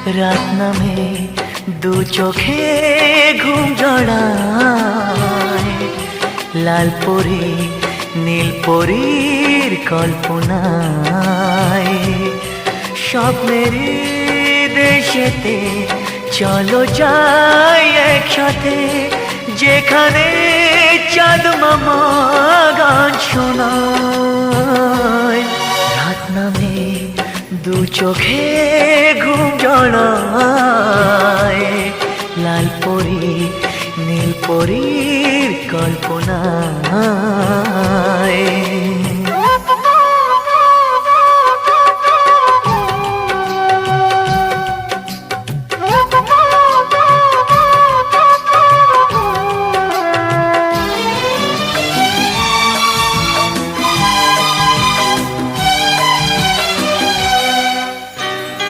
রাত নামে দু চোখে ঘুম জড়ায়, লাল পরি নীল পরীর কল্পনায়। স্বপ্নের দেশেতে চলো যাই একসাথে, যেখানে চাঁদ মামা গান শোনায়। রাত নামে দু চোখে ঘুম জড়ায়, লাল পরি নীল পরীর কল্পনায়।